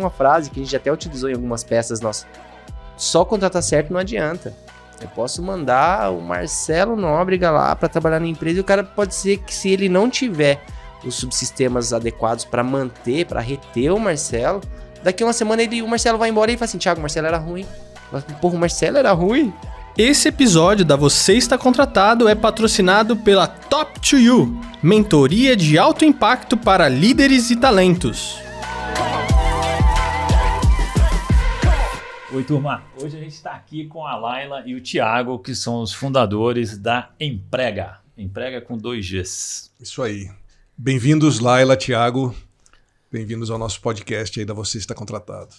uma frase que a gente até utilizou em algumas peças nossas. Só contratar certo não adianta. Eu posso mandar o Marcelo Nóbrega lá para trabalhar na empresa e o cara pode ser que, se ele não tiver os subsistemas adequados para manter, para reter o Marcelo, daqui a uma semana o Marcelo vai embora e fala assim: Thiago, o Marcelo era ruim. Porra, o Marcelo era ruim? Esse episódio da Você Está Contratado é patrocinado pela Top to You, mentoria de alto impacto para líderes e talentos. Oi, turma. Hoje a gente está aqui com a Laila e o Thiago, que são os fundadores da Emprega. Emprega com 2 Gs. Isso aí. Bem-vindos, Laila, Thiago. Bem-vindos ao nosso podcast aí da Você Está Contratado.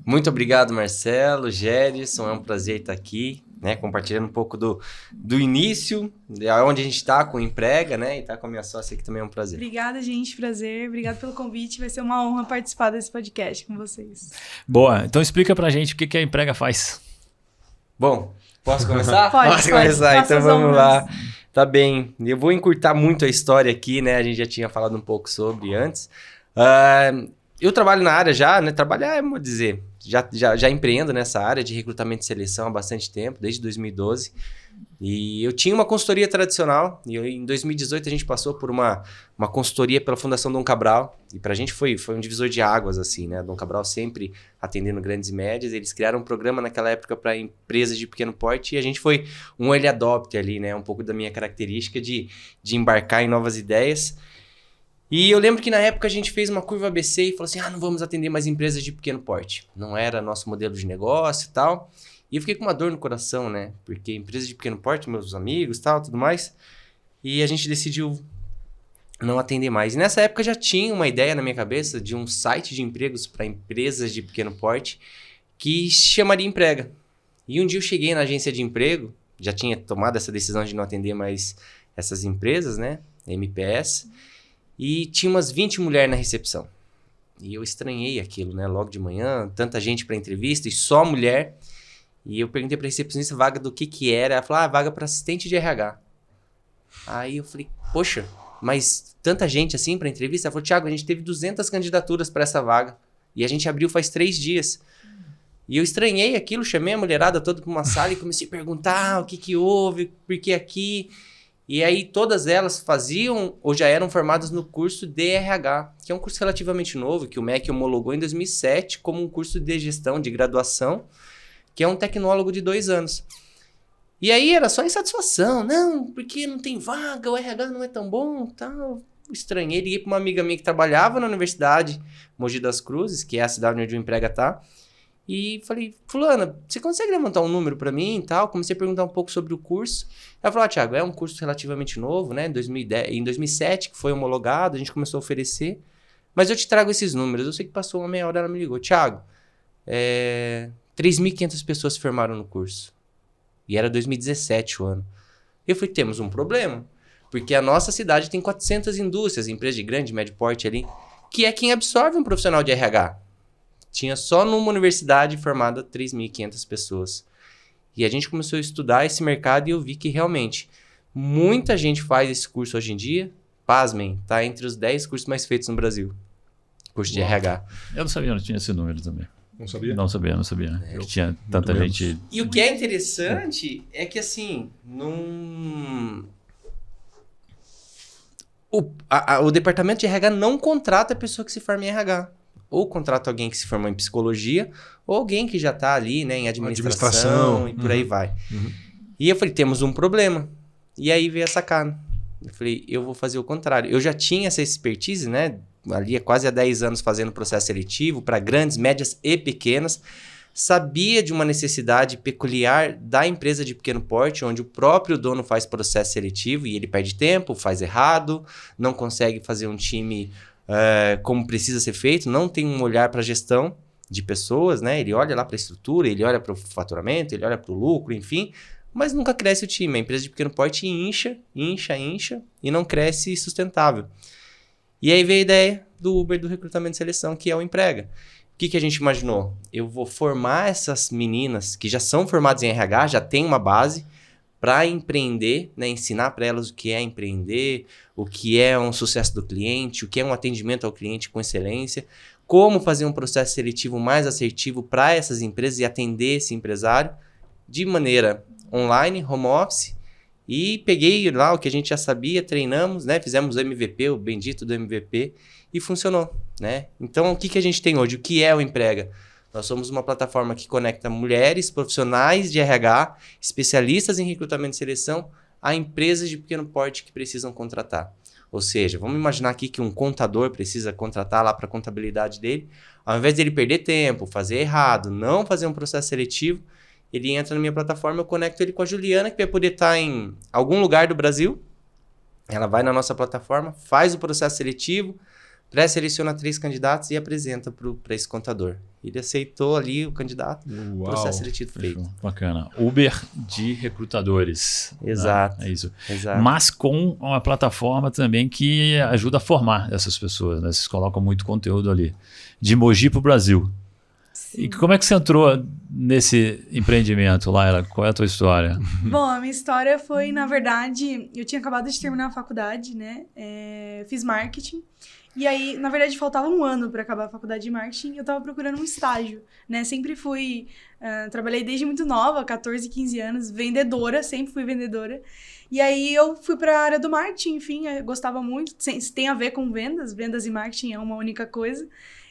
Muito obrigado, Marcelo, Gerson. É um prazer estar aqui, né, compartilhando um pouco do início, de onde a gente está com o Emprega, né, e estar com a minha sócia aqui também é um prazer. Obrigada, gente. Prazer. Obrigado pelo convite. Vai ser uma honra participar desse podcast com vocês. Boa. Então explica pra gente o que a Emprega faz. Bom, posso começar? Pode começar. Então vamos honras. lá. Tá bem. Eu vou encurtar muito a história aqui, né? A gente já tinha falado um pouco sobre antes. Eu trabalho na área já, né? Trabalhar, vou dizer, já empreendo nessa área de recrutamento e seleção há bastante tempo, desde 2012. E eu tinha uma consultoria tradicional, e em 2018 a gente passou por uma consultoria pela Fundação Dom Cabral, e pra gente foi um divisor de águas, assim, né? Dom Cabral sempre atendendo grandes e médias, eles criaram um programa naquela época para empresas de pequeno porte, e a gente foi um early adopter ali, né? Um pouco da minha característica de embarcar em novas ideias. E eu lembro que na época a gente fez uma curva ABC e falou assim, não vamos atender mais empresas de pequeno porte. Não era nosso modelo de negócio e tal. E eu fiquei com uma dor no coração, né? Porque empresas de pequeno porte, meus amigos e tal, tudo mais. E a gente decidiu não atender mais. E nessa época já tinha uma ideia na minha cabeça de um site de empregos para empresas de pequeno porte que se chamaria Emprega. E um dia eu cheguei na agência de emprego, já tinha tomado essa decisão de não atender mais essas empresas, né? MPS. E tinha umas 20 mulheres na recepção. E eu estranhei aquilo, né? Logo de manhã, tanta gente para entrevista e só mulher. E eu perguntei para a recepcionista vaga do que era. Ela falou, vaga para assistente de RH. Aí eu falei, poxa, mas tanta gente assim para entrevista? Ela falou, Thiago, a gente teve 200 candidaturas para essa vaga. E a gente abriu faz 3 dias. E eu estranhei aquilo, chamei a mulherada toda para uma sala e comecei a perguntar o que houve, por que aqui... E aí todas elas faziam ou já eram formadas no curso DRH, que é um curso relativamente novo, que o MEC homologou em 2007 como um curso de gestão, de graduação, que é um tecnólogo de 2 anos. E aí era só insatisfação, não, porque não tem vaga, o RH não é tão bom, tal. Estranhei, liguei para uma amiga minha que trabalhava na universidade Mogi das Cruzes, que é a cidade onde o Emprega tá, e falei, fulana, você consegue levantar um número para mim e tal? Comecei a perguntar um pouco sobre o curso. Ela falou, Thiago, é um curso relativamente novo, né? Em 2007, que foi homologado, a gente começou a oferecer. Mas eu te trago esses números. Eu sei que passou uma meia hora, ela me ligou. Thiago, 3.500 pessoas se formaram no curso. E era 2017 o ano. Eu falei, temos um problema. Porque a nossa cidade tem 400 indústrias, empresas de grande e médio porte ali, que é quem absorve um profissional de RH. Tinha só numa universidade formada 3.500 pessoas. E a gente começou a estudar esse mercado e eu vi que realmente muita gente faz esse curso hoje em dia. Pasmem, tá entre os 10 cursos mais feitos no Brasil. Curso de RH. Eu não sabia, não tinha esse número também. Não sabia? Não sabia. Que tinha tanta gente... E o que é interessante é que assim, o departamento de RH não contrata a pessoa que se forma em RH. Ou contrata alguém que se formou em psicologia, ou alguém que já está ali, né, em administração e por aí vai. Uhum. E eu falei, temos um problema. E aí veio a sacada. Eu falei, eu vou fazer o contrário. Eu já tinha essa expertise, né, ali quase há 10 anos fazendo processo seletivo para grandes, médias e pequenas. Sabia de uma necessidade peculiar da empresa de pequeno porte, onde o próprio dono faz processo seletivo e ele perde tempo, faz errado, não consegue fazer um time... como precisa ser feito, não tem um olhar para a gestão de pessoas, né? Ele olha lá para a estrutura, ele olha para o faturamento, ele olha para o lucro, enfim, mas nunca cresce o time. A empresa de pequeno porte incha e não cresce sustentável. E aí veio a ideia do Uber do recrutamento e seleção, que é o Emprega. O que a gente imaginou? Eu vou formar essas meninas que já são formadas em RH, já tem uma base, para empreender, né? Ensinar para elas o que é empreender, o que é um sucesso do cliente, o que é um atendimento ao cliente com excelência, como fazer um processo seletivo mais assertivo para essas empresas e atender esse empresário de maneira online, home office. E peguei lá o que a gente já sabia, treinamos, né? Fizemos o MVP, o bendito do MVP, e funcionou, né? Então, o que a gente tem hoje? O que é o Emprega? Nós somos uma plataforma que conecta mulheres, profissionais de RH, especialistas em recrutamento e seleção, a empresas de pequeno porte que precisam contratar. Ou seja, vamos imaginar aqui que um contador precisa contratar lá para a contabilidade dele. Ao invés dele perder tempo, fazer errado, não fazer um processo seletivo, ele entra na minha plataforma, eu conecto ele com a Juliana, que vai poder estar em algum lugar do Brasil. Ela vai na nossa plataforma, faz o processo seletivo, pré-seleciona 3 candidatos e apresenta para esse contador. Ele aceitou ali o candidato, Uau, processo seletivo feito. Bacana. Uber de recrutadores. Exato. Né? É isso. Exato. Mas com uma plataforma também que ajuda a formar essas pessoas. Né? Vocês colocam muito conteúdo ali. De Mogi para o Brasil. Sim. E como é que você entrou nesse empreendimento, Laila? Qual é a tua história? Bom, a minha história foi, na verdade, eu tinha acabado de terminar a faculdade, né? Fiz marketing. E aí, na verdade, faltava um ano para acabar a faculdade de marketing. Eu tava procurando um estágio, né? Sempre fui... trabalhei desde muito nova, 14, 15 anos, vendedora, sempre fui vendedora. E aí, eu fui para a área do marketing, enfim, eu gostava muito. Tem a ver com vendas e marketing é uma única coisa.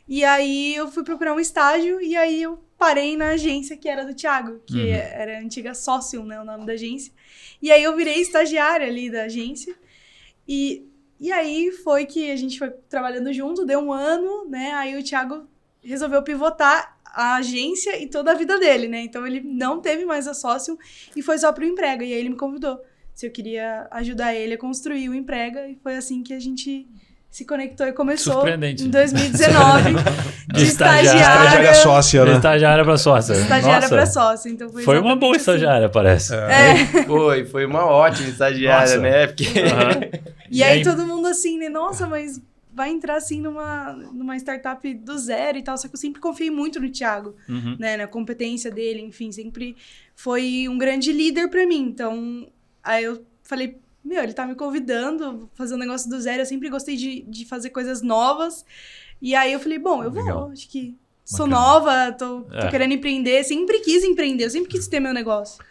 E aí, eu fui procurar um estágio e aí eu parei na agência que era do Thiago, que era a antiga Socium, né? O nome da agência. E aí, eu virei estagiária ali da agência. E aí foi que a gente foi trabalhando junto, deu um ano, né? Aí o Thiago resolveu pivotar a agência e toda a vida dele, né? Então ele não teve mais a Socium e foi só pro Emprega. E aí ele me convidou se eu queria ajudar ele a construir o Emprega. E foi assim que a gente se conectou e começou Surpreendente. em 2019 de estagiária. Estagiária sócia, né? Estagiária para sócia. Estagiária Nossa, para sócia. Então foi uma boa exatamente assim. estagiária, parece. Foi uma ótima estagiária, Nossa. né? Porque... E aí todo mundo assim, né? Nossa, mas vai entrar assim numa startup do zero e tal. Só que eu sempre confiei muito no Thiago, né? Na competência dele, enfim. Sempre foi um grande líder pra mim. Então, aí eu falei, ele tá me convidando, fazer um negócio do zero. Eu sempre gostei de fazer coisas novas. E aí eu falei, bom, eu vou. Legal. Acho que sou Bacana. nova, tô querendo empreender. Sempre quis empreender, eu sempre quis ter meu negócio.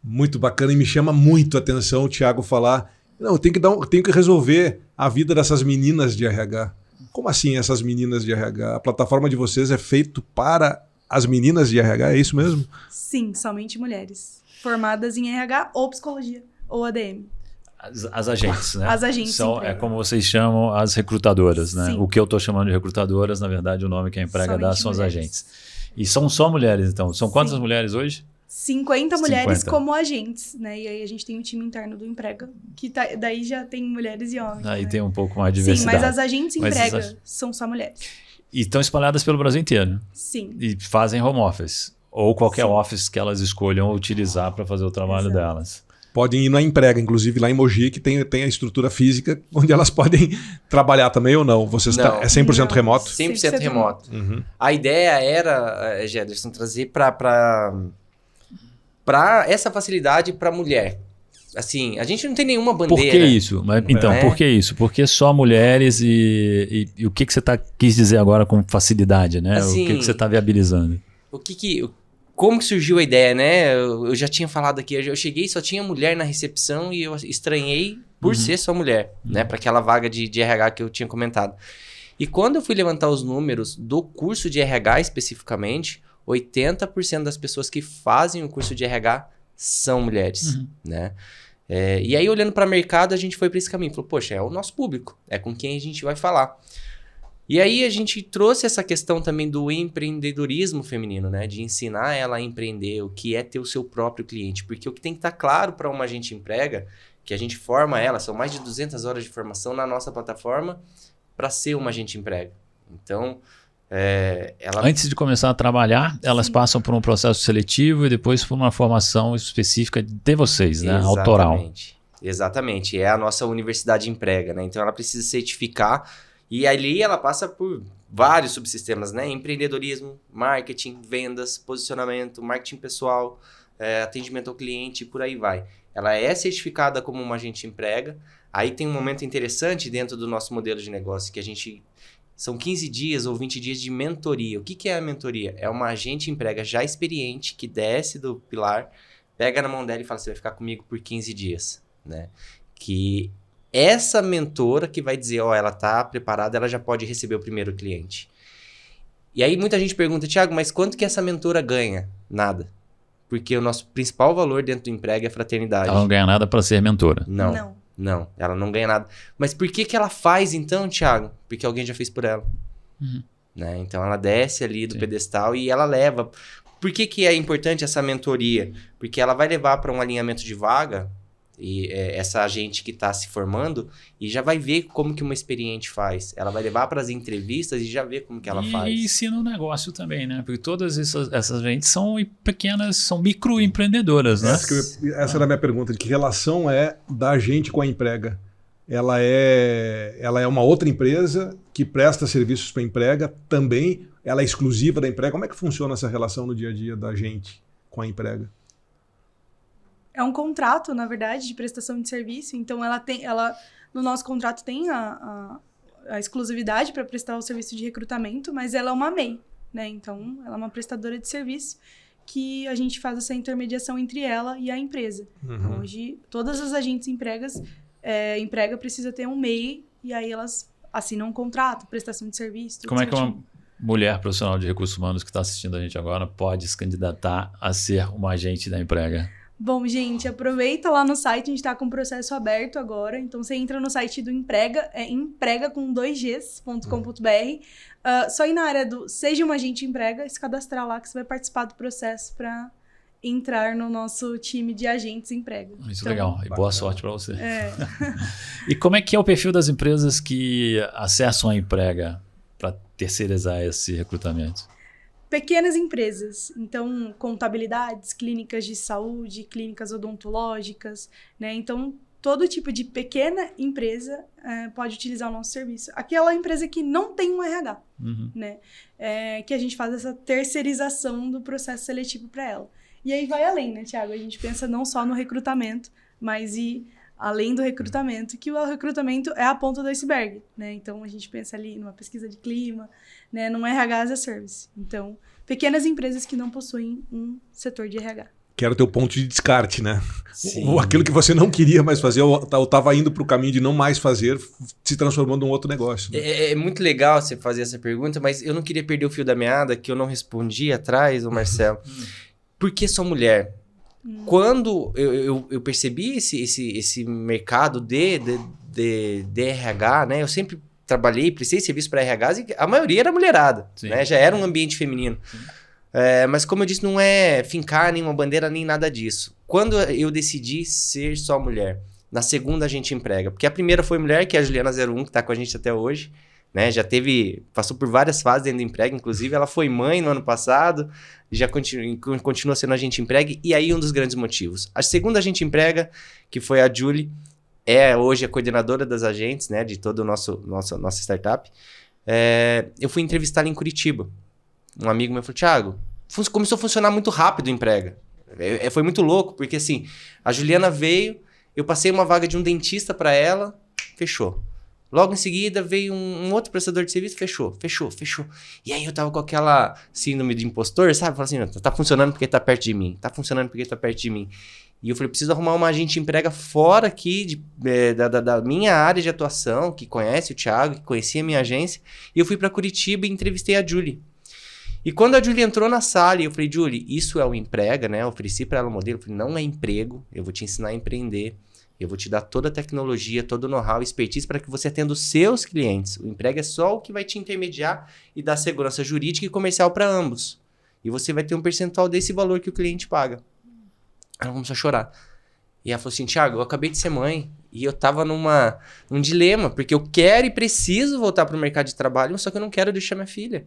Muito bacana e me chama muito a atenção o Thiago falar. Não, tenho que resolver a vida dessas meninas de RH. Como assim essas meninas de RH? A plataforma de vocês é feita para as meninas de RH, é isso mesmo? Sim, somente mulheres. Formadas em RH ou psicologia, ou ADM. As agentes, né? As agentes São, Emprega. é como vocês chamam as recrutadoras, né? Sim. O que eu estou chamando de recrutadoras, na verdade, o nome que a Emprega dá Somente são as mulheres. agentes. E são só mulheres, então. São quantas Sim. mulheres hoje? 50 mulheres 50. como agentes, né? E aí a gente tem um time interno do Emprega, que daí já tem mulheres e homens. Aí né? tem um pouco mais de Sim, diversidade. mas as agentes Mas Emprega as- são só mulheres. E estão espalhadas pelo Brasil inteiro. Sim. E fazem home office. Ou qualquer Sim. office que elas escolham utilizar para fazer o trabalho Exato. delas. Podem ir na Emprega, inclusive lá em Mogi, que tem a estrutura física onde elas podem trabalhar também ou não? Vocês Não. é 100% Não. remoto? 100% remoto. Uhum. A ideia era, Gederson, trazer para essa facilidade para mulher. Assim, a gente não tem nenhuma Por bandeira. que isso? Então, É. por que isso? Porque só mulheres e o que você quis dizer agora com facilidade, né? Assim, o que você está viabilizando? Como que surgiu a ideia, né? Eu já tinha falado aqui, eu cheguei e só tinha mulher na recepção e eu estranhei por ser só mulher, né? Para aquela vaga de RH que eu tinha comentado. E quando eu fui levantar os números do curso de RH especificamente, 80% das pessoas que fazem o curso de RH são mulheres, né? E aí, olhando para o mercado, a gente foi para esse caminho. Falou, poxa, é o nosso público, é com quem a gente vai falar. E aí a gente trouxe essa questão também do empreendedorismo feminino, né? De ensinar ela a empreender, o que é ter o seu próprio cliente. Porque o que tem que estar claro para uma agente Emprega, que a gente forma ela, são mais de 200 horas de formação na nossa plataforma para ser uma agente Emprega. Então, ela... Antes de começar a trabalhar, elas Sim. passam por um processo seletivo e depois por uma formação específica de vocês, né? Autoral. Exatamente. É a nossa universidade Emprega, né? Então ela precisa certificar e ali ela passa por vários subsistemas, né? Empreendedorismo, marketing, vendas, posicionamento, marketing pessoal, atendimento ao cliente e por aí vai. Ela é certificada como uma agente Emprega. Aí tem um momento interessante dentro do nosso modelo de negócio que a gente são 15 dias ou 20 dias de mentoria. O que é a mentoria? É uma agente emprega já experiente que desce do pilar, pega na mão dela e fala, você vai ficar comigo por 15 dias, né? Que essa mentora que vai dizer, ela tá preparada, ela já pode receber o primeiro cliente. E aí muita gente pergunta, Thiago, mas quanto que essa mentora ganha? Nada. Porque o nosso principal valor dentro do emprego é fraternidade. Ela não ganha nada para ser mentora. Não, ela não ganha nada. Mas por que ela faz então, Thiago? Porque alguém já fez por ela. Né? Então ela desce ali do pedestal e ela leva. Por que é importante essa mentoria? Porque ela vai levar para um alinhamento de vaga, e essa agente que está se formando, e já vai ver como que uma experiente faz. Ela vai levar para as entrevistas e já vê como que ela faz. E ensina o negócio também, né? Porque todas essas agentes são pequenas, são microempreendedoras, né? Essa era a minha pergunta, de que relação é da agente com a emprega? Ela é uma outra empresa que presta serviços para a emprega também, ela é exclusiva da emprega. Como é que funciona essa relação no dia a dia da agente com a emprega? É um contrato, na verdade, de prestação de serviço. Então, no nosso contrato tem a exclusividade para prestar o serviço de recrutamento, mas ela é uma MEI, né? Então, ela é uma prestadora de serviço que a gente faz essa intermediação entre ela e a empresa. Então, hoje, todas as agentes emprega precisa ter um MEI e aí elas assinam um contrato, prestação de serviço. Tudo Como é que certinho. uma mulher profissional de recursos humanos que está assistindo a gente agora pode se candidatar a ser uma agente da emprega? Bom, gente, aproveita lá no site, a gente está com o processo aberto agora, então você entra no site do Emprega, é emprega com 2gs.com.br, só ir na área do Seja uma Agente Emprega e se cadastrar lá que você vai participar do processo para entrar no nosso time de agentes emprega. Isso é legal, e boa sorte para você. É. E como é que é o perfil das empresas que acessam a emprega para terceirizar esse recrutamento? Pequenas empresas, então contabilidades, clínicas de saúde, clínicas odontológicas, né? Então, todo tipo de pequena empresa pode utilizar o nosso serviço. Aquela empresa que não tem um RH, né? Que a gente faz essa terceirização do processo seletivo para ela. E aí vai além, né, Thiago? A gente pensa não só no recrutamento, mas além do recrutamento, que o recrutamento é a ponta do iceberg, né? Então, a gente pensa ali numa pesquisa de clima, né? Num RH as a service. Então, pequenas empresas que não possuem um setor de RH. Que era o teu ponto de descarte, né? Sim. Aquilo que você não queria mais fazer, ou estava indo para o caminho de não mais fazer, se transformou num outro negócio. Né? É muito legal você fazer essa pergunta, mas eu não queria perder o fio da meada, que eu não respondi atrás, ô Marcelo. Por que sou mulher? Quando eu percebi esse mercado de RH, né? Eu sempre trabalhei, prestei serviço para RHs e a maioria era mulherada, né? Já era um ambiente feminino. Mas como eu disse, não é fincar nenhuma bandeira nem nada disso. Quando eu decidi ser só mulher, na segunda a gente emprega. Porque a primeira foi mulher, que é a Juliana 01, que está com a gente até hoje. Né? Passou por várias fases dentro do emprego, inclusive ela foi mãe no ano passado, já continua sendo agente emprega, e aí um dos grandes motivos. A segunda agente emprega, que foi a Julie, é hoje a coordenadora das agentes, né, de toda a nossa startup. Eu fui entrevistá-la em Curitiba. Um amigo meu falou, Thiago, começou a funcionar muito rápido o emprega. Foi muito louco, porque assim, a Juliana veio, eu passei uma vaga de um dentista para ela, fechou. Logo em seguida veio um outro prestador de serviço, fechou. E aí eu tava com aquela síndrome de impostor, sabe? Falei assim, tá funcionando porque tá perto de mim. E eu falei, preciso arrumar uma agente emprega fora aqui da minha área de atuação, que conhece o Thiago, que conhecia a minha agência. E eu fui pra Curitiba e entrevistei a Julie. E quando a Julie entrou na sala, eu falei, Julie, isso é o emprega, né? Eu ofereci pra ela o modelo, eu falei, não é emprego, eu vou te ensinar a empreender. Eu vou te dar toda a tecnologia, todo o know-how, expertise para que você atenda os seus clientes. O emprego é só o que vai te intermediar e dar segurança jurídica e comercial para ambos. E você vai ter um percentual desse valor que o cliente paga. Ela começou a chorar. E ela falou assim, Thiago, eu acabei de ser mãe e eu tava num dilema, porque eu quero e preciso voltar para o mercado de trabalho, só que eu não quero deixar minha filha.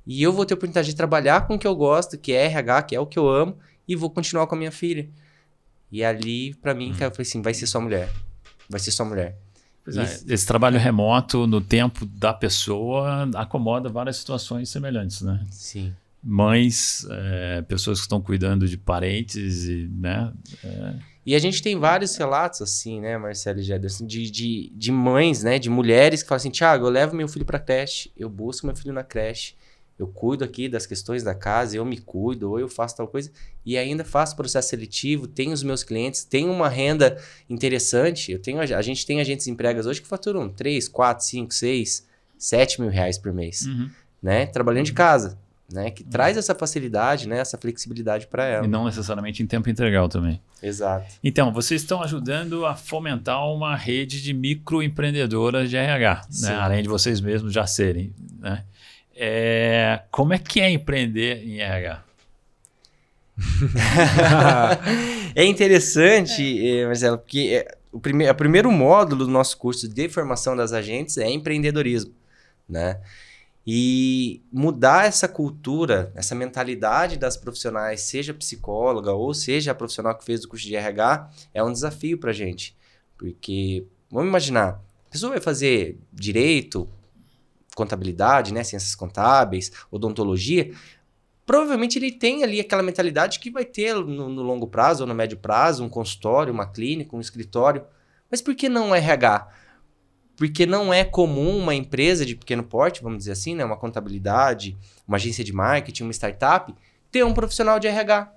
E eu vou ter a oportunidade de trabalhar com o que eu gosto, que é RH, que é o que eu amo, e vou continuar com a minha filha. E ali, pra mim, cara, eu falei assim, vai ser só mulher. Esse trabalho remoto, no tempo da pessoa, acomoda várias situações semelhantes, né? Sim. Mães, pessoas que estão cuidando de parentes, né? E a gente tem vários relatos assim, né, Marcelo e Jederson, de mães, né, de mulheres que falam assim, Thiago, eu levo meu filho para creche, eu busco meu filho na creche, eu cuido aqui das questões da casa, eu me cuido, ou eu faço tal coisa, e ainda faço processo seletivo, tenho os meus clientes, tenho uma renda interessante, a gente tem agentes empregas hoje que faturam 3, 4, 5, 6, 7 mil reais por mês, né, trabalhando de casa. Né, que traz essa facilidade, né, essa flexibilidade para ela. E não necessariamente em tempo integral também. Exato. Então, vocês estão ajudando a fomentar uma rede de microempreendedoras de RH, né? Além de vocês mesmos já serem. Né? Como é que é empreender em RH? É interessante, Marcelo, porque o primeiro módulo do nosso curso de formação das agentes é empreendedorismo, né? E mudar essa cultura, essa mentalidade das profissionais, seja psicóloga ou seja a profissional que fez o curso de RH, é um desafio para a gente. Porque, vamos imaginar, a pessoa vai fazer direito, contabilidade, né, ciências contábeis, odontologia, provavelmente ele tem ali aquela mentalidade que vai ter no longo prazo ou no médio prazo, um consultório, uma clínica, um escritório. Mas por que não RH? Porque não é comum uma empresa de pequeno porte, vamos dizer assim, né, uma contabilidade, uma agência de marketing, uma startup, ter um profissional de RH.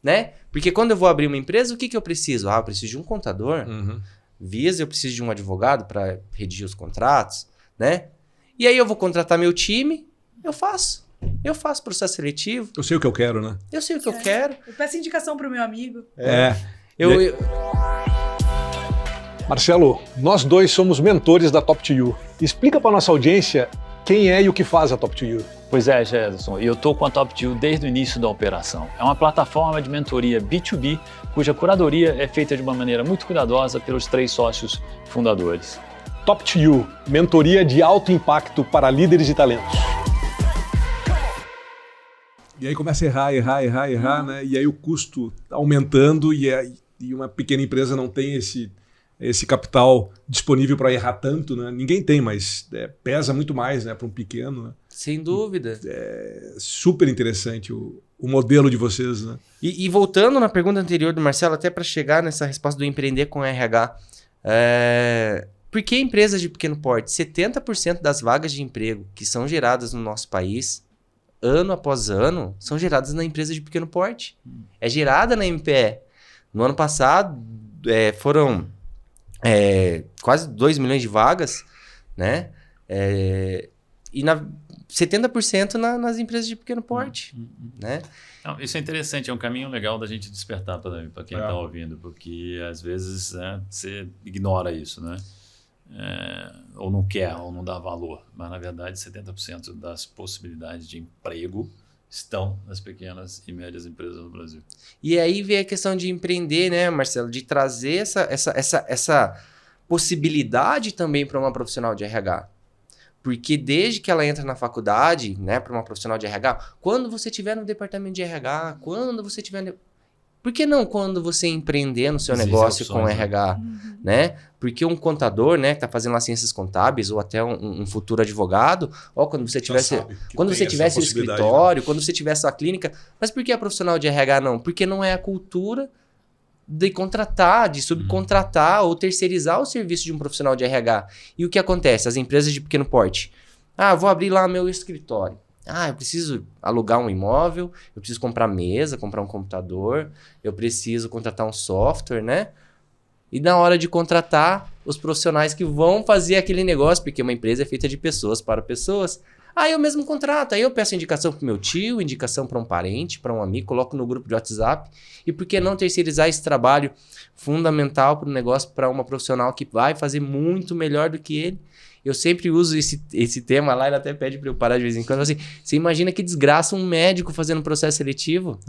Né? Porque quando eu vou abrir uma empresa, o que eu preciso? Eu preciso de um contador. Visa, eu preciso de um advogado para redigir os contratos. Né? E aí eu vou contratar meu time, eu faço. Eu faço processo seletivo. Eu sei o que eu quero, né? Eu sei o que eu quero. Eu peço indicação pro meu amigo. Marcelo, nós dois somos mentores da Top2U. Explica para nossa audiência quem é e o que faz a Top2U. Pois é, Jederson, e eu estou com a Top2U desde o início da operação. É uma plataforma de mentoria B2B, cuja curadoria é feita de uma maneira muito cuidadosa pelos 3 sócios fundadores. Top2U, mentoria de alto impacto para líderes de talentos. E aí começa a errar, né? E aí o custo aumentando e uma pequena empresa não tem esse capital disponível para errar tanto, né? Ninguém tem, mas pesa muito mais, né, para um pequeno. Né? Sem dúvida. É super interessante o modelo de vocês. Né? E voltando na pergunta anterior do Marcelo, até para chegar nessa resposta do empreender com RH, por que empresas de pequeno porte? 70% das vagas de emprego que são geradas no nosso país, ano após ano, são geradas na empresa de pequeno porte. É gerada na MPE. No ano passado, foram quase 2 milhões de vagas, né? E 70% nas empresas de pequeno porte, né? Não, isso é interessante, é um caminho legal da gente despertar para quem está ouvindo, porque às vezes você ignora isso, né? Ou não quer, ou não dá valor, mas na verdade 70% das possibilidades de emprego estão nas pequenas e médias empresas no Brasil. E aí vem a questão de empreender, né, Marcelo? De trazer essa possibilidade também para uma profissional de RH. Porque desde que ela entra na faculdade, né, para uma profissional de RH, quando você estiver no departamento de RH, quando você estiver... Por que não quando você empreender no seu negócio com RH, né? Porque um contador, né, que está fazendo lá ciências contábeis ou até um futuro advogado, quando você tivesse o escritório, quando você tivesse a clínica, mas por que a profissional de RH não? Porque não é a cultura de contratar, de subcontratar ou terceirizar o serviço de um profissional de RH. E o que acontece? As empresas de pequeno porte. Vou abrir lá meu escritório. Eu preciso alugar um imóvel, eu preciso comprar mesa, comprar um computador, eu preciso contratar um software, né? E na hora de contratar os profissionais que vão fazer aquele negócio, porque uma empresa é feita de pessoas para pessoas, eu mesmo contrato, aí eu peço indicação para o meu tio, indicação para um parente, para um amigo, coloco no grupo de WhatsApp. E por que não terceirizar esse trabalho fundamental para o negócio, para uma profissional que vai fazer muito melhor do que ele? Eu sempre uso esse tema lá, ele até pede para eu parar de vez em quando. Assim, você imagina que desgraça um médico fazendo processo seletivo?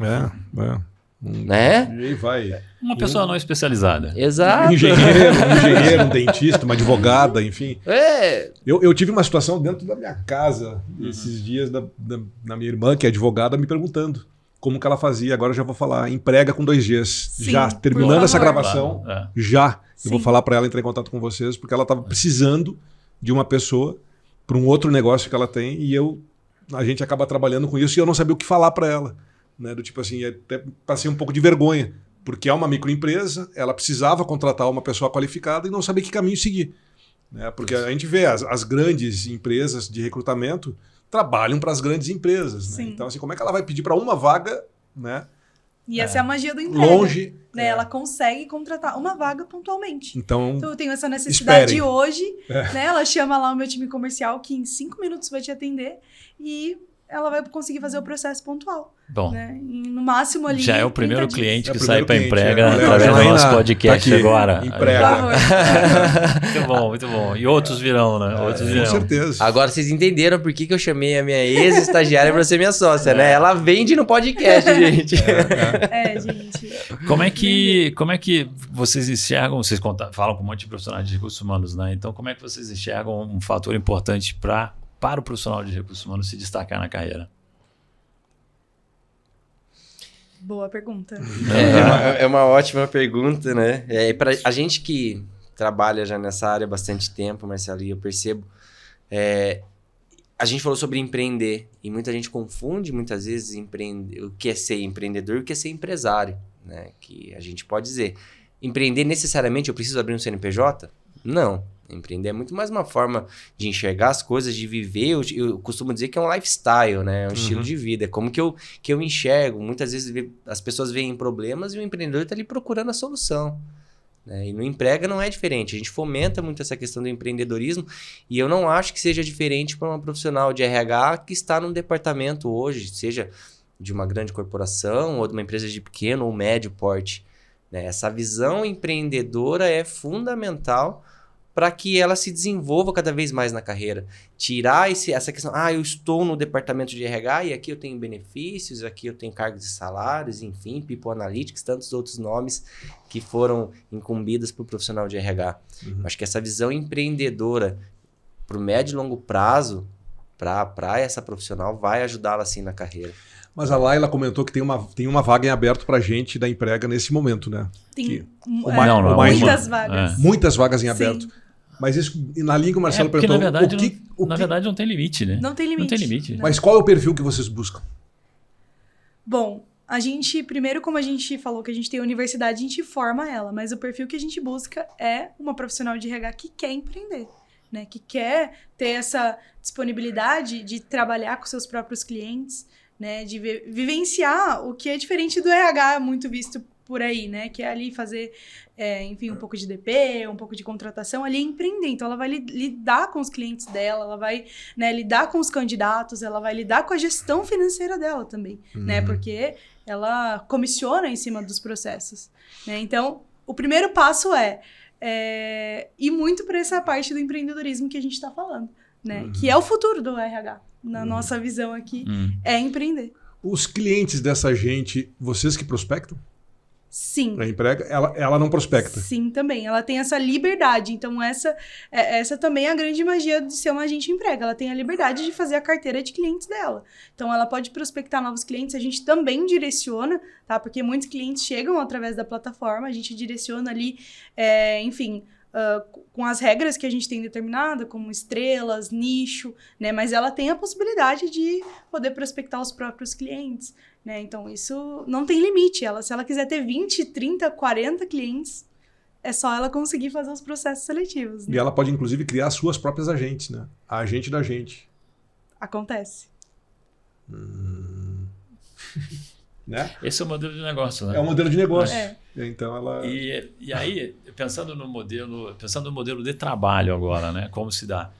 Né? E aí vai. Uma pessoa não especializada. Exato. Um engenheiro, um dentista, uma advogada, enfim. Eu tive uma situação dentro da minha casa esses dias da minha irmã, que é advogada, me perguntando como que ela fazia. Agora eu já vou falar. Emprega com 2 Gs. Sim, já terminando essa gravação, claro. Eu vou falar para ela entrar em contato com vocês, porque ela estava precisando de uma pessoa para um outro negócio que ela tem e a gente acaba trabalhando com isso e eu não sabia o que falar para ela, né? Do tipo assim, até passei um pouco de vergonha Porque é uma microempresa, ela precisava contratar uma pessoa qualificada e não sabia que caminho seguir. Né? Porque a gente vê as grandes empresas de recrutamento trabalham para as grandes empresas. Né? Então, assim, como é que ela vai pedir para uma vaga, né? E essa é a magia do emprego. Longe. Né? Ela consegue contratar uma vaga pontualmente. Então eu tenho essa necessidade esperem. hoje, né? Ela chama lá o meu time comercial que em 5 minutos vai te atender e ela vai conseguir fazer o processo pontual. Bom, né? E no máximo ali. já é o primeiro 30 dias. cliente que É o sai primeiro para cliente, emprega é. através do Léo, nosso tá podcast aqui, agora. emprega. Por favor. Muito bom, muito bom. E outros virão, né? Outros Com virão. certeza. Agora vocês entenderam por que eu chamei a minha ex-estagiária pra ser minha sócia, né? Ela vende no podcast, gente. Gente. Como é que vocês enxergam, vocês falam com um monte de profissionais de recursos humanos, né? Então, como é que vocês enxergam um fator importante para o profissional de recursos humanos se destacar na carreira? Boa pergunta. É uma ótima pergunta, né? Pra a gente que trabalha já nessa área há bastante tempo, Marcelo, e eu percebo, a gente falou sobre empreender e muita gente confunde muitas vezes o que é ser empreendedor e o que é ser empresário, né? Que a gente pode dizer, empreender necessariamente eu preciso abrir um CNPJ? Não. Empreender é muito mais uma forma de enxergar as coisas, de viver. Eu costumo dizer que é um lifestyle, né? É um estilo de vida. É como que eu enxergo. Muitas vezes as pessoas veem problemas e o empreendedor está ali procurando a solução. Né? E no Emprega não é diferente. A gente fomenta muito essa questão do empreendedorismo e eu não acho que seja diferente para uma profissional de RH que está num departamento hoje, seja de uma grande corporação ou de uma empresa de pequeno ou médio porte. Né? Essa visão empreendedora é fundamental para que ela se desenvolva cada vez mais na carreira. Tirar essa questão, eu estou no departamento de RH e aqui eu tenho benefícios, aqui eu tenho cargos e salários, enfim, People Analytics, tantos outros nomes que foram incumbidos para o profissional de RH. Acho que essa visão empreendedora para o médio e longo prazo, para essa profissional, vai ajudá-la assim na carreira. Mas a Laila comentou que tem uma vaga em aberto para gente da Emprega nesse momento, né? Tem muitas vagas. Muitas vagas em Sim. aberto. Mas isso, na linha que o Marcelo porque perguntou, na verdade não tem limite, né? Não tem limite. Não tem limite. Não. Mas qual é o perfil que vocês buscam? Bom, a gente, primeiro, como a gente falou que a gente tem a universidade, a gente forma ela, mas o perfil que a gente busca é uma profissional de RH que quer empreender, né? Que quer ter essa disponibilidade de trabalhar com seus próprios clientes, né? De vivenciar o que é diferente do RH muito visto por aí, né? Que é ali fazer, enfim, um pouco de DP, um pouco de contratação, ali empreender. Então, ela vai lidar com os clientes dela, ela vai, né, lidar com os candidatos, ela vai lidar com a gestão financeira dela também, né? Porque ela comissiona em cima dos processos, né? Então, o primeiro passo é ir muito para essa parte do empreendedorismo que a gente está falando, né? Que é o futuro do RH. Na nossa visão aqui, é empreender. Os clientes dessa gente, vocês que prospectam? Sim. A Emprega, ela não prospecta. Sim, também. Ela tem essa liberdade. Então, essa também é a grande magia de ser uma agente Emprega. Ela tem a liberdade de fazer a carteira de clientes dela. Então, ela pode prospectar novos clientes. A gente também direciona, tá? Porque muitos clientes chegam através da plataforma. A gente direciona ali, enfim, com as regras que a gente tem determinada, como estrelas, nicho, né? Mas ela tem a possibilidade de poder prospectar os próprios clientes, né? Então, isso não tem limite. Se ela quiser ter 20, 30, 40 clientes, é só ela conseguir fazer os processos seletivos. Né? E ela pode, inclusive, criar suas próprias agentes, né? A agente da gente. Acontece. Né? Esse é o modelo de negócio, né? É um modelo de negócio. Então, ela... E aí, pensando no modelo de trabalho agora, né? Como se dá?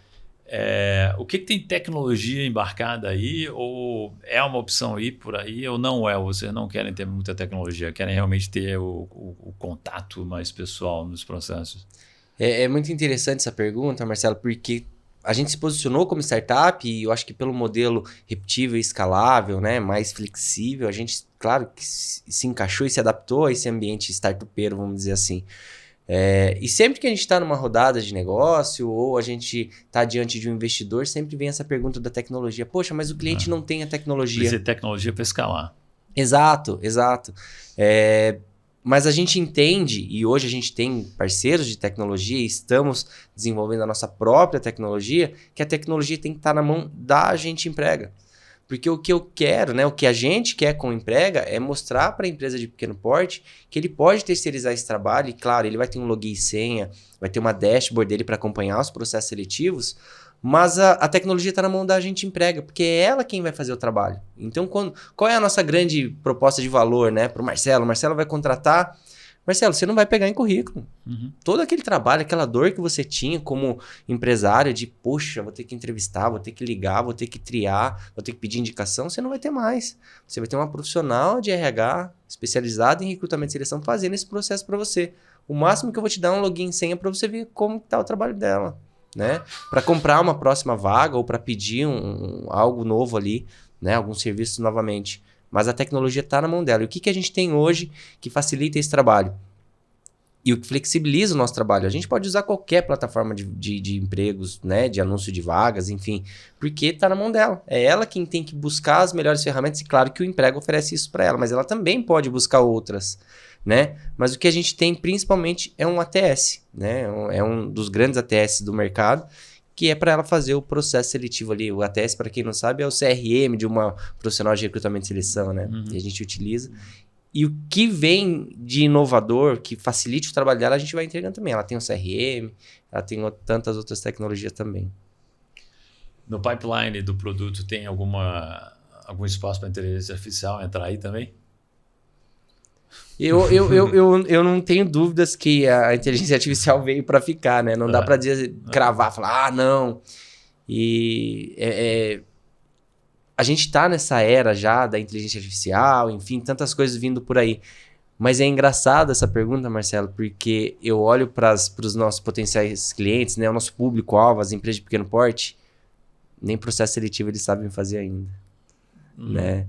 O que tem tecnologia embarcada aí? Ou é uma opção ir por aí ou não é? Vocês não querem ter muita tecnologia, querem realmente ter o contato mais pessoal nos processos? É muito interessante essa pergunta, Marcelo, porque a gente se posicionou como startup e eu acho que pelo modelo repetível e escalável, né, mais flexível, a gente, claro, que se encaixou e se adaptou a esse ambiente startupeiro, vamos dizer assim. E sempre que a gente está numa rodada de negócio ou a gente está diante de um investidor, sempre vem essa pergunta da tecnologia. Poxa, mas o cliente não tem a tecnologia. Precisa de tecnologia para escalar. Exato. Mas a gente entende, e hoje a gente tem parceiros de tecnologia e estamos desenvolvendo a nossa própria tecnologia, que a tecnologia tem que estar na mão da agente Emprega. Porque o que eu quero, né, o que a gente quer com o Emprega é mostrar para a empresa de pequeno porte que ele pode terceirizar esse trabalho e, claro, ele vai ter um login e senha, vai ter uma dashboard dele para acompanhar os processos seletivos, mas a tecnologia está na mão da gente Emprega, porque é ela quem vai fazer o trabalho. Então, qual é a nossa grande proposta de valor, né, para o Marcelo? O Marcelo vai contratar... Marcelo, você não vai pegar em currículo. Todo aquele trabalho, aquela dor que você tinha como empresário de, poxa, vou ter que entrevistar, vou ter que ligar, vou ter que triar, vou ter que pedir indicação, você não vai ter mais. Você vai ter uma profissional de RH especializada em recrutamento e seleção fazendo esse processo para você. O máximo que eu vou te dar é um login e senha para você ver como está o trabalho dela, né? Para comprar uma próxima vaga ou para pedir algo novo ali, né? Algum serviço novamente. Mas a tecnologia está na mão dela. E o que a gente tem hoje que facilita esse trabalho? E o que flexibiliza o nosso trabalho? A gente pode usar qualquer plataforma de empregos, né? De anúncio de vagas, enfim. Porque está na mão dela. É ela quem tem que buscar as melhores ferramentas. E claro que o Emprega oferece isso para ela. Mas ela também pode buscar outras, né? Mas o que a gente tem principalmente é um ATS, né? É um dos grandes ATS do mercado, que é para ela fazer o processo seletivo ali. O ATS, para quem não sabe, é o CRM de uma profissional de recrutamento e seleção, né? E a gente utiliza. E o que vem de inovador, que facilite o trabalho dela, a gente vai entregando também. Ela tem o CRM, ela tem tantas outras tecnologias também. No pipeline do produto tem algum espaço para inteligência artificial entrar aí também? Eu não tenho dúvidas que a inteligência artificial veio para ficar, né? Não dá para cravar, falar, não. E a gente tá nessa era já da inteligência artificial, enfim, tantas coisas vindo por aí. Mas é engraçado essa pergunta, Marcelo, porque eu olho para os nossos potenciais clientes, né? O nosso público-alvo, as empresas de pequeno porte, nem processo seletivo eles sabem fazer ainda, né?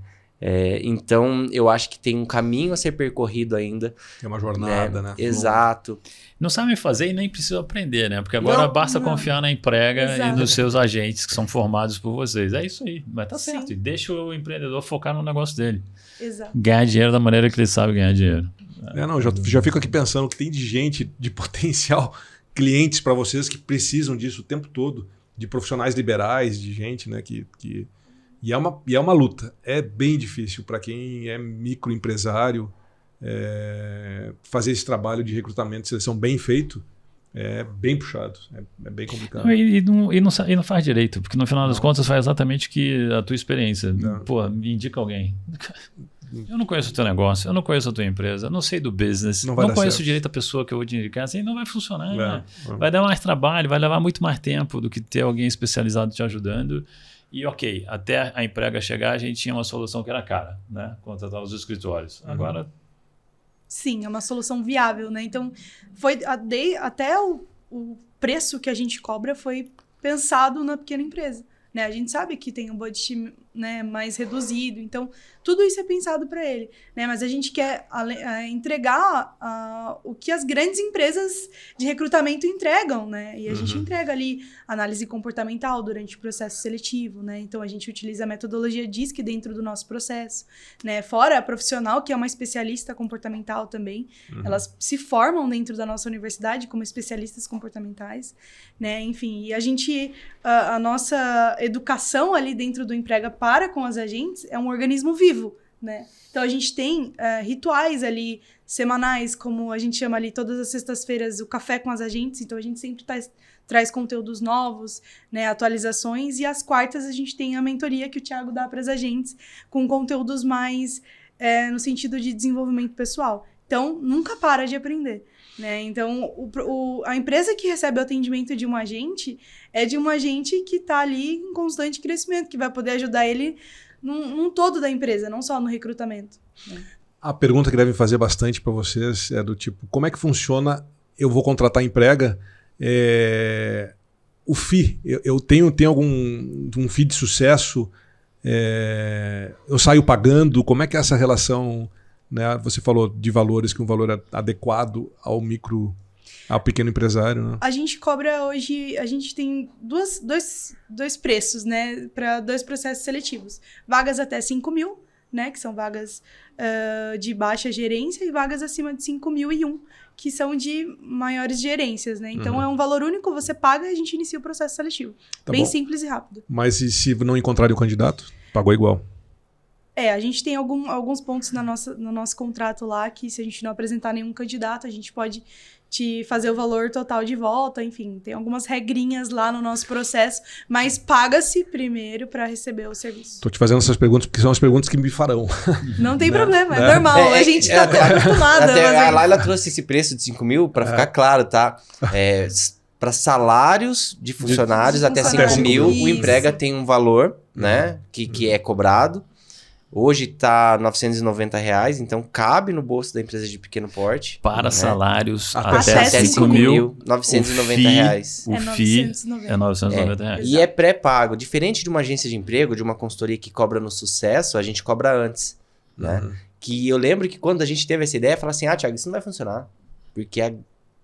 Então, eu acho que tem um caminho a ser percorrido ainda. É uma jornada, né? Exato. Não sabem fazer e nem precisam aprender, né? Porque agora basta confiar na Emprega e nos seus agentes que são formados por vocês. É isso aí, mas tá certo. E deixa o empreendedor focar no negócio dele. Exato. Ganhar dinheiro da maneira que ele sabe ganhar dinheiro. Já fico aqui pensando que tem de gente, de potencial clientes para vocês que precisam disso o tempo todo, de profissionais liberais, de gente, né, E é uma luta. É bem difícil para quem é microempresário fazer esse trabalho de recrutamento e seleção bem feito. É bem puxado, é bem complicado. E não faz direito, porque no final das contas faz exatamente a tua experiência. Pô, me indica alguém. Eu não conheço o teu negócio, eu não conheço a tua empresa, eu não sei do business, não conheço direito a pessoa que eu vou te indicar, assim não vai funcionar. Né? Vai dar mais trabalho, vai levar muito mais tempo do que ter alguém especializado te ajudando. E ok, até a Emprega chegar, a gente tinha uma solução que era cara, né? Contratar os escritórios. Agora... Sim, é uma solução viável, né? Então, até o preço que a gente cobra foi pensado na pequena empresa, né? A gente sabe que tem um budget, né, mais reduzido, então tudo isso é pensado para ele, né? Mas a gente quer entregar o que as grandes empresas de recrutamento entregam, né? E a gente entrega ali análise comportamental durante o processo seletivo, né? Então a gente utiliza a metodologia DISC dentro do nosso processo, né? Fora a profissional, que é uma especialista comportamental também, elas se formam dentro da nossa universidade como especialistas comportamentais, né? Enfim, e a nossa educação ali dentro do Emprega para com as agentes é um organismo vivo, né? Então a gente tem rituais ali semanais, como a gente chama ali todas as sextas-feiras o café com as agentes, então a gente sempre traz conteúdos novos, né, atualizações, e às quartas a gente tem a mentoria que o Thiago dá para as agentes com conteúdos mais no sentido de desenvolvimento pessoal. Então nunca para de aprender, né? Então a empresa que recebe o atendimento de um agente é de um agente que está ali em constante crescimento, que vai poder ajudar ele num todo da empresa, não só no recrutamento, né? A pergunta que devem fazer bastante para vocês é do tipo, como é que funciona, eu vou contratar a Emprega, o FII, eu tenho um FII de sucesso, eu saio pagando, como é que é essa relação, né? Você falou de valores, que um valor é adequado ao pequeno empresário, né? A gente cobra hoje, a gente tem dois preços, né, para 2 processos seletivos. Vagas até 5 mil, né, que são vagas de baixa gerência, e vagas acima de 5.001, que são de maiores gerências, né? Então é um valor único, você paga e a gente inicia o processo seletivo. Tá bem bom. Simples e rápido. Mas e se não encontrarem o candidato? Pagou igual. A gente tem alguns pontos no nosso contrato lá que se a gente não apresentar nenhum candidato, a gente pode te fazer o valor total de volta, enfim, tem algumas regrinhas lá no nosso processo, mas paga-se primeiro para receber o serviço. Tô te fazendo essas perguntas porque são as perguntas que me farão. Não tem problema, é normal, a gente tá acostumada. Até a Laila trouxe esse preço de 5 mil para ficar claro, tá? Para salários de funcionários até 5 mil, o Emprega tem um valor, né, que é cobrado. Hoje está R$ 990, então cabe no bolso da empresa de pequeno porte. Para salários até 5 mil, R$ 990. O FII é R$ 990. E é pré-pago. Diferente de uma agência de emprego, de uma consultoria que cobra no sucesso, a gente cobra antes. Né? Que eu lembro que quando a gente teve essa ideia, eu falei assim, Thiago, isso não vai funcionar. Porque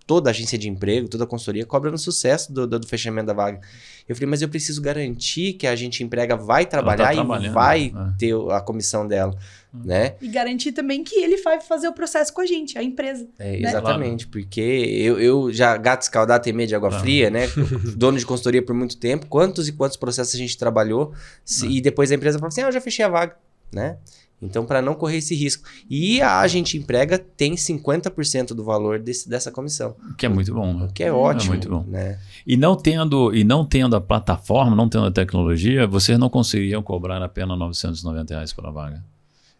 toda agência de emprego, toda consultoria cobra no sucesso do fechamento da vaga. Eu falei, mas eu preciso garantir que a gente emprega vai trabalhar e vai ter a comissão dela, né? E garantir também que ele vai fazer o processo com a gente, a empresa. Né? Exatamente, porque eu já gato escaldado tem medo de água fria, né? Dono de consultoria por muito tempo, quantos e quantos processos a gente trabalhou e depois a empresa falou assim, eu já fechei a vaga, né? Então, para não correr esse risco. E a Agente Emprega tem 50% do valor dessa comissão. Que é muito bom. Né? Que é ótimo. É muito bom. Né? E não tendo a plataforma, não tendo a tecnologia, vocês não conseguiriam cobrar apenas R$ 990 pela vaga.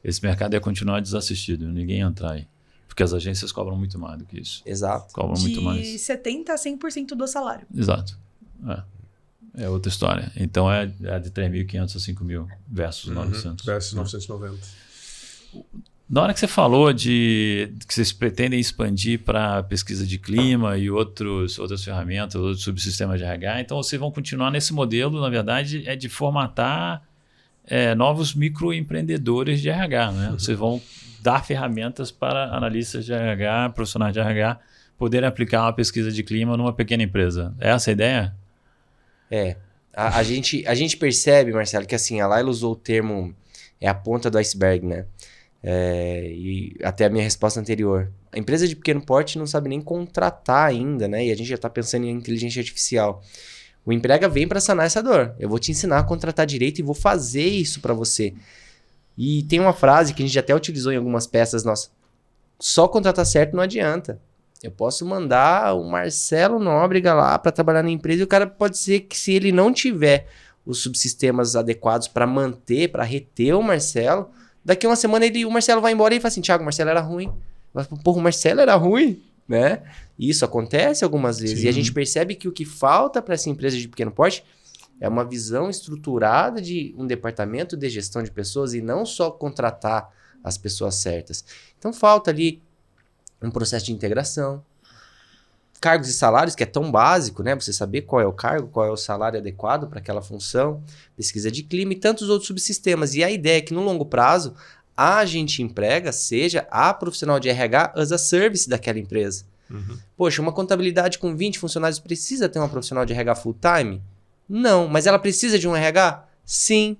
Esse mercado ia continuar desassistido, ninguém ia entrar aí. Porque as agências cobram muito mais do que isso. Exato. Cobram muito mais. De 70% a 100% do salário. Exato. É outra história. Então é de 3.500 a 5.000 versus 900. Versus 990. Na hora que você falou que vocês pretendem expandir para pesquisa de clima e outras ferramentas, outros subsistemas de RH, então vocês vão continuar nesse modelo, na verdade, de formatar novos microempreendedores de RH. Né? Vocês vão dar ferramentas para analistas de RH, profissionais de RH, poderem aplicar uma pesquisa de clima numa pequena empresa. É essa a ideia? A gente percebe, Marcelo, que assim, a Laila usou o termo a ponta do iceberg, né? E até a minha resposta anterior. A empresa de pequeno porte não sabe nem contratar ainda, né? E a gente já está pensando em inteligência artificial. O Emprega vem para sanar essa dor. Eu vou te ensinar a contratar direito e vou fazer isso para você. E tem uma frase que a gente até utilizou em algumas peças nossas. Só contratar certo não adianta. Eu posso mandar o Marcelo Nóbrega lá para trabalhar na empresa e o cara pode ser que se ele não tiver os subsistemas adequados para manter, para reter o Marcelo, daqui a uma semana o Marcelo vai embora e fala assim, Thiago, o Marcelo era ruim. Porra, o Marcelo era ruim, né? E isso acontece algumas vezes. Sim. E a gente percebe que o que falta para essa empresa de pequeno porte é uma visão estruturada de um departamento de gestão de pessoas e não só contratar as pessoas certas. Então falta ali um processo de integração, cargos e salários, que é tão básico, né? Você saber qual é o cargo, qual é o salário adequado para aquela função, pesquisa de clima e tantos outros subsistemas. E a ideia é que no longo prazo, a Agente Emprega seja a profissional de RH as a service daquela empresa. Poxa, uma contabilidade com 20 funcionários precisa ter uma profissional de RH full time? Não, mas ela precisa de um RH? Sim,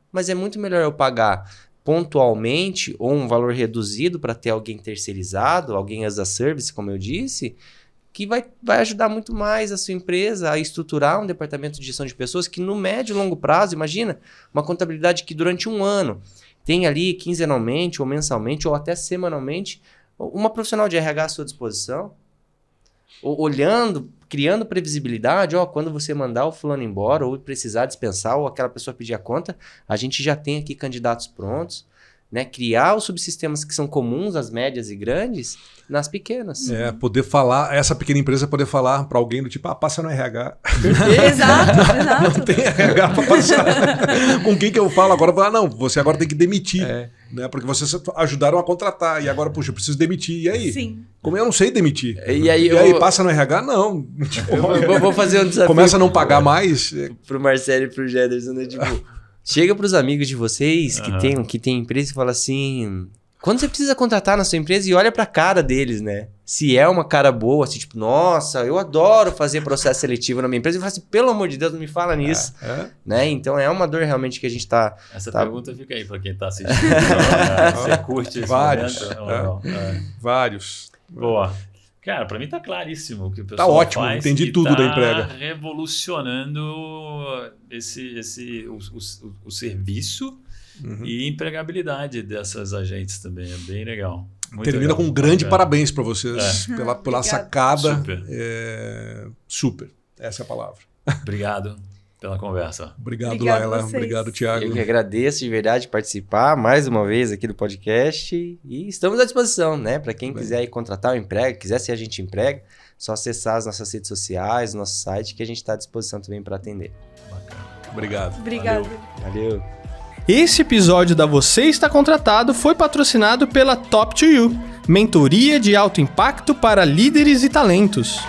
mas é muito melhor eu pagar pontualmente ou um valor reduzido para ter alguém terceirizado, alguém as a service, como eu disse, que vai ajudar muito mais a sua empresa a estruturar um departamento de gestão de pessoas que no médio e longo prazo, imagina, uma contabilidade que durante um ano tem ali quinzenalmente ou mensalmente ou até semanalmente uma profissional de RH à sua disposição, olhando, criando previsibilidade, quando você mandar o fulano embora ou precisar dispensar ou aquela pessoa pedir a conta, a gente já tem aqui candidatos prontos, né? Criar os subsistemas que são comuns às médias e grandes nas pequenas. Poder falar, essa pequena empresa poder falar para alguém do tipo, passa no RH. Exato. Não tem RH para passar. Com quem que eu falo agora? Não, você agora tem que demitir. Né? Porque vocês ajudaram a contratar. E agora, puxa, eu preciso demitir. E aí? Sim. Como eu não sei demitir? E aí passa no RH? Não. Tipo, vou fazer um desafio. Começa a não pagar mais. Pro Marcelo e pro Jederson, né? Tipo, chega pros amigos de vocês que tem empresa e fala assim... Quando você precisa contratar na sua empresa e olha pra cara deles, né? Se é uma cara boa, assim, tipo, nossa, eu adoro fazer processo seletivo na minha empresa. E fala assim, pelo amor de Deus, não me fala nisso. Né? Então é uma dor realmente que a gente tá... Essa pergunta fica aí pra quem tá assistindo. Você curte esse Vários. momento? Vários. Boa. Cara, para mim tá claríssimo o que o pessoal Tá ótimo, faz, entendi e tudo da tá emprega. revolucionando o serviço e empregabilidade dessas agentes também. É bem legal. Muito Termina legal. com um grande Bacana. parabéns para vocês pela Obrigada. sacada. Super. Super. Essa é a palavra. Obrigado pela conversa. Obrigado, Obrigada a Laila. vocês. Obrigado, Thiago. Eu que agradeço de verdade participar mais uma vez aqui do podcast e estamos à disposição, né? Para quem quiser ir contratar o emprego, quiser ser agente emprega, só acessar as nossas redes sociais, nosso site, que a gente está à disposição também para atender. Bacana. Obrigado. Obrigada. Valeu! Esse episódio da Você Está Contratado foi patrocinado pela Top 2 You, mentoria de alto impacto para líderes e talentos.